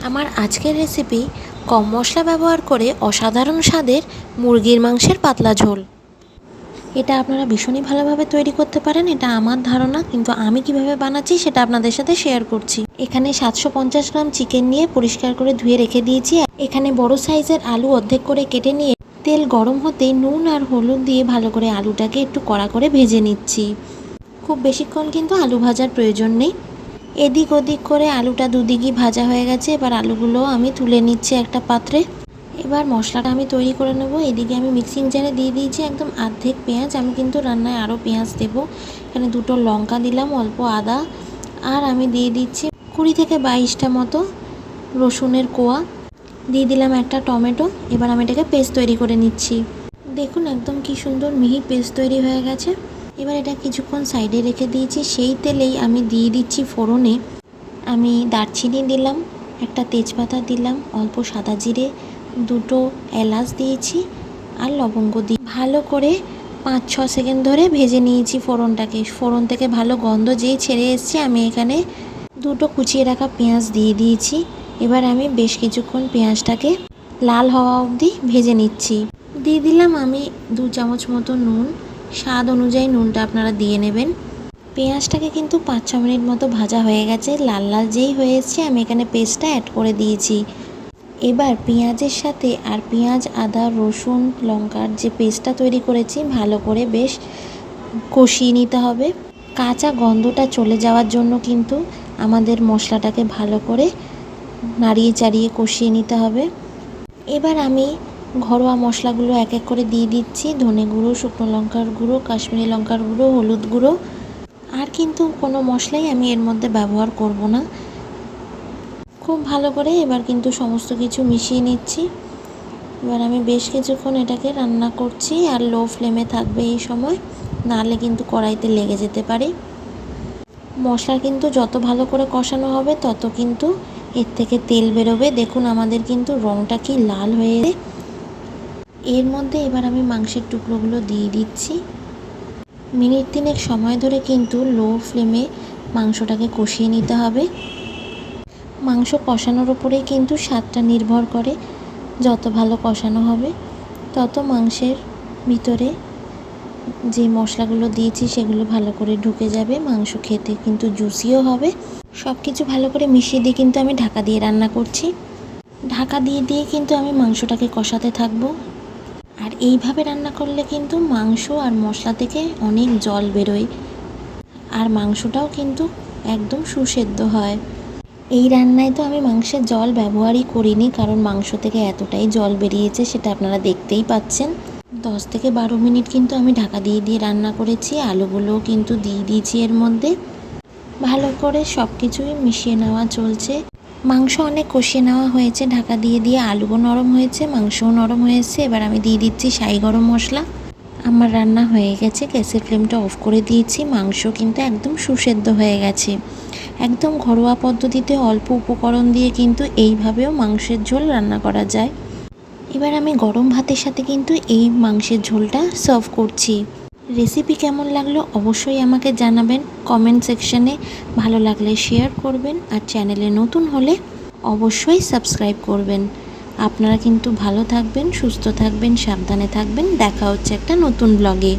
আমার আজকের রেসিপি কম মশলা ব্যবহার করে অসাধারণ স্বাদের মুরগির মাংসের পাতলা ঝোল। এটা আপনারা ভীষণই ভালোভাবে তৈরি করতে পারেন, এটা আমার ধারণা, কিন্তু আমি কিভাবে বানাচ্ছি সেটা আপনাদের সাথে শেয়ার করছি। এখানে 750 গ্রাম চিকেন নিয়ে পরিষ্কার করে ধুয়ে রেখে দিয়েছি। এখানে বড় সাইজের আলু অর্ধেক করে কেটে নিয়ে তেল গরম হতেই নুন আর হলুদ দিয়ে ভালো করে আলুটাকে একটু কড়া করে ভেজে নিচ্ছি। খুব বেশিক্ষণ কিন্তু আলু ভাজার প্রয়োজন নেই। এদিক ওদিক করে আলুটা দুদিকই ভাজা হয়ে গেছে। এবার আলুগুলো আমি তুলে নিচ্ছি একটা পাত্রে। এবার মশলাটা আমি তৈরি করে নেব। এদিকে আমি মিক্সিং জারে দিয়ে দিয়েছি একদম অর্ধেক পেঁয়াজ। আমি কিন্তু রান্নায় আরও পেঁয়াজ দেব। এখানে 2টো লঙ্কা দিলাম, অল্প আদা, আর আমি দিয়ে দিচ্ছি 20 থেকে 22টা মতো রসুনের কোয়া, দিয়ে দিলাম একটা টমেটো। এবার আমি এটাকে পেস্ট তৈরি করে নিচ্ছি। দেখুন একদম কি সুন্দর মিহি পেস্ট তৈরি হয়ে গেছে। এবার এটা কিছুক্ষণ সাইডে রেখে দিয়েছি। সেই তেলেই আমি দিয়ে দিচ্ছি ফোড়নে আমি দারচিনি দিলাম, একটা তেজপাতা দিলাম, অল্প সাদা জিরে, 2টো এলাচ দিয়েছি আর লবঙ্গ দিয়ে ভালো করে 5-6 সেকেন্ড ধরে ভেজে নিয়েছি ফোড়নটাকে। ফোড়ন থেকে ভালো গন্ধ যেই ছেড়ে এসছে আমি এখানে 2টো কুচিয়ে রাখা পেঁয়াজ দিয়ে দিয়েছি। এবার আমি বেশ কিছুক্ষণ পেঁয়াজটাকে লাল হওয়া অবধি ভেজে নিচ্ছি। দিয়ে দিলাম আমি 2 চামচ মতো নুন। স্বাদ অনুযায়ী নুনটা আপনারা দিয়ে নেবেন। পেঁয়াজটাকে কিন্তু 5-6 মিনিট মতো ভাজা হয়ে গেছে। লাল লাল যেই হয়ে এসছে আমি এখানে পেস্টটা অ্যাড করে দিয়েছি। এবার পেঁয়াজের সাথে আর পেঁয়াজ, আদা, রসুন, লঙ্কার যে পেস্টটা তৈরি করেছি ভালো করে বেশ কষিয়ে নিতে হবে। কাঁচা গন্ধটা চলে যাওয়ার জন্য কিন্তু আমাদের মশলাটাকে ভালো করে নাড়িয়ে চাড়িয়ে কষিয়ে নিতে হবে। এবার আমি ঘরোয়া মশলাগুলো এক এক করে দিয়ে দিচ্ছি। ধনে গুঁড়ো, শুকনো লঙ্কার গুঁড়ো, কাশ্মীরি লঙ্কার গুঁড়ো, হলুদ গুঁড়ো। আর কিন্তু কোনো মশলাই আমি এর মধ্যে ব্যবহার করব না। খুব ভালো করে এবার কিন্তু সমস্ত কিছু মিশিয়ে নিচ্ছি। এবার আমি বেশ কিছুক্ষণ এটাকে রান্না করছি, আর লো ফ্লেমে থাকবে এই সময়, নাহলে কিন্তু কড়াইতে লেগে যেতে পারে। মশলা কিন্তু যত ভালো করে কষানো হবে তত কিন্তু এর থেকে তেল বেরোবে। দেখুন আমাদের কিন্তু রঙটা কি লাল হয়ে। এর মধ্যে এবার আমি মাংসের টুকরোগুলো দিয়ে দিচ্ছি। মিনিট 3 সময় ধরে কিন্তু লো ফ্লেমে মাংসটাকে কষিয়ে নিতে হবে। মাংস কষানোর উপরেই কিন্তু স্বাদটা নির্ভর করে। যত ভালো কষানো হবে তত মাংসের ভিতরে যে মশলাগুলো দিয়েছি সেগুলো ভালো করে ঢুকে যাবে। মাংস খেতে কিন্তু জুসিও হবে। সব কিছু ভালো করে মিশিয়ে দিয়ে কিন্তু আমি ঢাকা দিয়ে রান্না করছি। ঢাকা দিয়ে দিয়ে কিন্তু আমি মাংসটাকে কষাতে থাকবো। আর এইভাবে রান্না করলে কিন্তু মাংস আর মশলা থেকে অনেক জল বেরোয়, আর মাংসটাও কিন্তু একদম সুসেদ্ধ হয়। এই রান্নায় তো আমি মাংসের জল ব্যবহারই করিনি, কারণ মাংস থেকে এতটাই জল বেরিয়েছে সেটা আপনারা দেখতেই পাচ্ছেন। 10 থেকে 12 মিনিট কিন্তু আমি ঢাকা দিয়ে দিয়ে রান্না করেছি। আলুগুলোও কিন্তু দিয়ে দিয়েছি এর মধ্যে। ভালো করে সব কিছুই মিশিয়ে নেওয়া চলছে। মাংস অনেক কষিয়ে নেওয়া হয়েছে ঢাকা দিয়ে দিয়ে। আলুও নরম হয়েছে, মাংসও নরম হয়েছে। এবার আমি দিয়ে দিচ্ছি শাহি গরম মশলা। আমার রান্না হয়ে গেছে, গ্যাসের ফ্লেমটা অফ করে দিয়েছি। মাংস কিন্তু একদম সুসেদ্ধ হয়ে গেছে। একদম ঘরোয়া পদ্ধতিতে অল্প উপকরণ দিয়ে কিন্তু এইভাবেও মাংসের ঝোল রান্না করা যায়। এবার আমি গরম ভাতের সাথে কিন্তু এই মাংসের ঝোলটা সার্ভ করছি। রেসিপি কেমন লাগলো অবশ্যই আমাকে জানাবেন কমেন্ট সেকশনে। ভালো লাগলে শেয়ার করবেন, আর চ্যানেলে নতুন হলে অবশ্যই সাবস্ক্রাইব করবেন। আপনারা কিন্তু ভালো থাকবেন, সুস্থ থাকবেন, সাবধানে থাকবেন। দেখা হচ্ছে একটা নতুন ব্লগে।